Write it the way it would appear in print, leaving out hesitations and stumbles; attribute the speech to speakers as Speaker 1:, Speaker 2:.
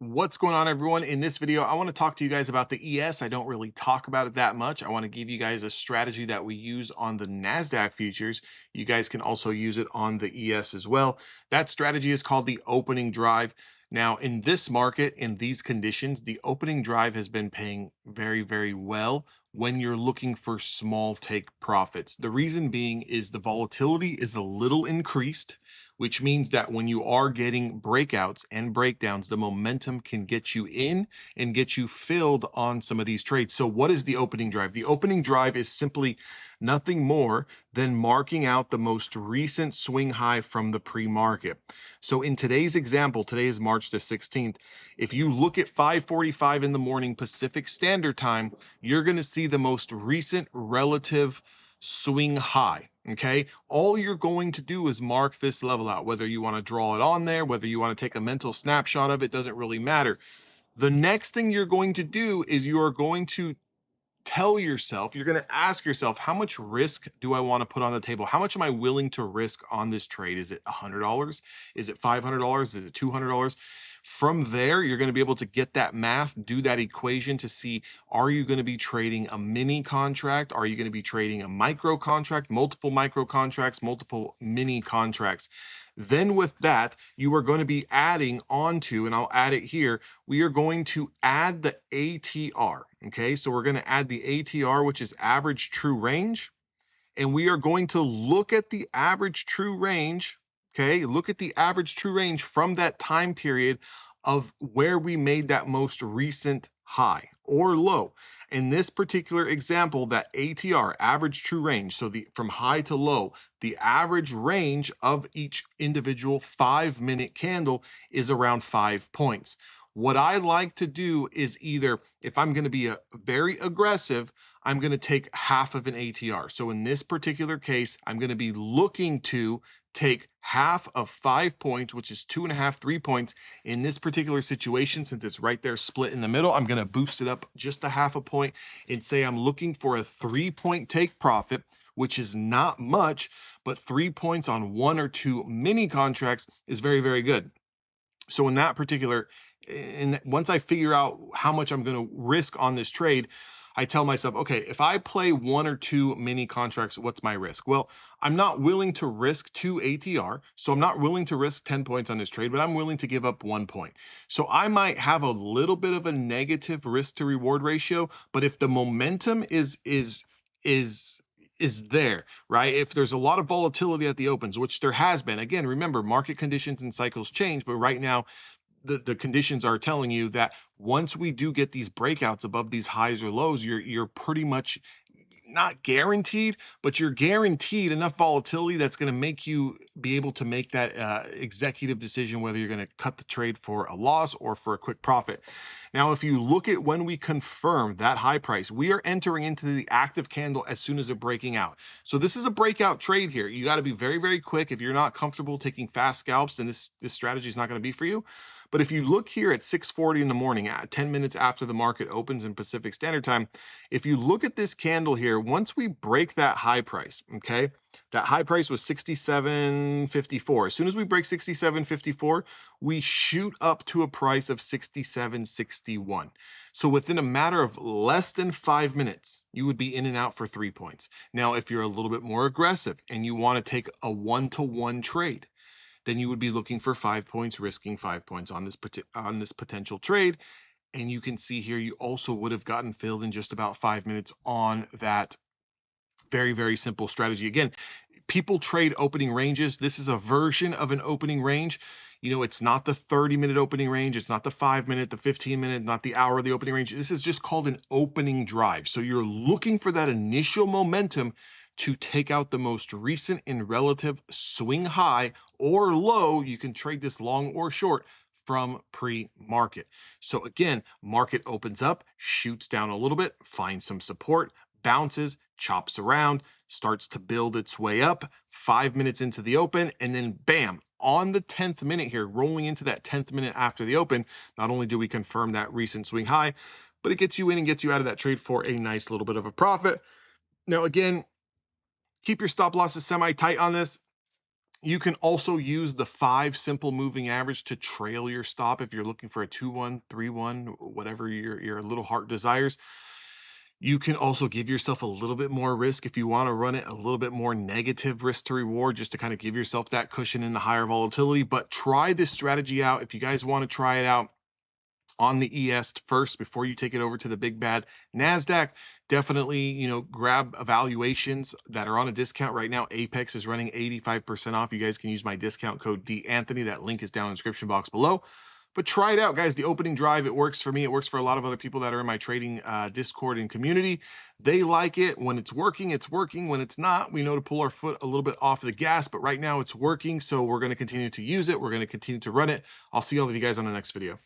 Speaker 1: What's going on, everyone? In this video, I want to talk to you guys about the ES. I don't really talk about it that much. I want to give you guys a strategy that we use on the NASDAQ futures. You guys can also use it on the ES as well. That strategy is called the opening drive. Now, in this market, in these conditions, the opening drive has been paying very, very well when you're looking for small take profits. The reason being is the volatility is a little increased, which means that when you are getting breakouts and breakdowns, the momentum can get you in and get you filled on some of these trades. So what is the opening drive? The opening drive is simply nothing more than marking out the most recent swing high from the pre-market. So in today's example, today is March the 16th. If you look at 5:45 in the morning Pacific Standard Time, you're going to see the most recent relative swing high. Okay, all you're going to do is mark this level out, whether you want to draw it on there, whether you want to take a mental snapshot of it, doesn't really matter. The next thing you're going to do is you are going to tell yourself, you're going to ask yourself, how much risk do I want to put on the table? How much am I willing to risk on this trade? Is it $100? Is it $500? Is it $200? From there, you're going to be able to get that math, do that equation to see, are you going to be trading a mini contract? Are you going to be trading a micro contract, multiple micro contracts, multiple mini contracts? Then with that, you are going to be adding onto, and I'll add it here, we are going to add the ATR. Okay, so we're going to add the ATR, which is average true range. And we are going to look at the average true range. Okay, look at the average true range from that time period of where we made that most recent high or low. In this particular example, that ATR, average true range, so from high to low, the average range of each individual 5-minute candle is around 5 points. What I like to do is either, if I'm going to be very aggressive, I'm going to take half of an ATR. So in this particular case, I'm going to be looking to take half of 5 points, which is 2.5, 3 points. In this particular situation, since it's right there split in the middle, I'm going to boost it up just a half a point and say I'm looking for a 3-point take profit, which is not much, but 3 points on 1 or 2 mini contracts is very, very good. So in that particular, and once I figure out how much I'm going to risk on this trade, I tell myself, okay, if I play 1 or 2 mini contracts, what's my risk? Well, I'm not willing to risk 2 ATR, so I'm not willing to risk 10 points on this trade, but I'm willing to give up 1 point. So I might have a little bit of a negative risk to reward ratio, but if the momentum is there, right? If there's a lot of volatility at the opens, which there has been, again, remember, market conditions and cycles change, but right now the conditions are telling you that once we do get these breakouts above these highs or lows, you're pretty much not guaranteed, but you're guaranteed enough volatility that's going to make you be able to make that executive decision whether you're going to cut the trade for a loss or for a quick profit. Now, if you look at when we confirm that high price, we are entering into the active candle as soon as it's breaking out. So this is a breakout trade here. You got to be very, very quick. If you're not comfortable taking fast scalps, then this strategy is not going to be for you. But if you look here at 6:40 in the morning, at 10 minutes after the market opens in Pacific Standard Time, if you look at this candle here, once we break that high price, okay, that high price was 67.54. As soon as we break 67.54, we shoot up to a price of 67.61. So within a matter of less than 5 minutes, you would be in and out for 3 points. Now, if you're a little bit more aggressive and you want to take a 1-to-1 trade, then you would be looking for 5 points, risking 5 points on this potential trade. And you can see here, you also would have gotten filled in just about 5 minutes on that very, very simple strategy. Again, people trade opening ranges. This is a version of an opening range. You know, it's not the 30-minute opening range. It's not the 5-minute, the 15-minute, not the hour of the opening range. This is just called an opening drive. So you're looking for that initial momentum to take out the most recent and relative swing high or low. You can trade this long or short from pre-market. So again, market opens up, shoots down a little bit, finds some support, bounces, chops around, starts to build its way up 5 minutes into the open, and then bam, on the 10th minute here, rolling into that 10th minute after the open, not only do we confirm that recent swing high, but it gets you in and gets you out of that trade for a nice little bit of a profit. Now, again, keep your stop losses semi-tight on this. You can also use the 5 simple moving average to trail your stop if you're looking for a 2-1, 3-1, whatever your little heart desires. You can also give yourself a little bit more risk if you want to run it a little bit more negative risk to reward, just to kind of give yourself that cushion in the higher volatility. But try this strategy out. If you guys want to try it out on the ES first before you take it over to the big bad NASDAQ, definitely, grab evaluations that are on a discount right now. Apex is running 85% off. You guys can use my discount code DAnthony. That link is down in the description box below. But try it out, guys. The opening drive, it works for me. It works for a lot of other people that are in my trading Discord and community. They like it. When it's working, it's working. When it's not, we know to pull our foot a little bit off the gas. But right now it's working, so we're going to continue to use it. We're going to continue to run it. I'll see all of you guys on the next video.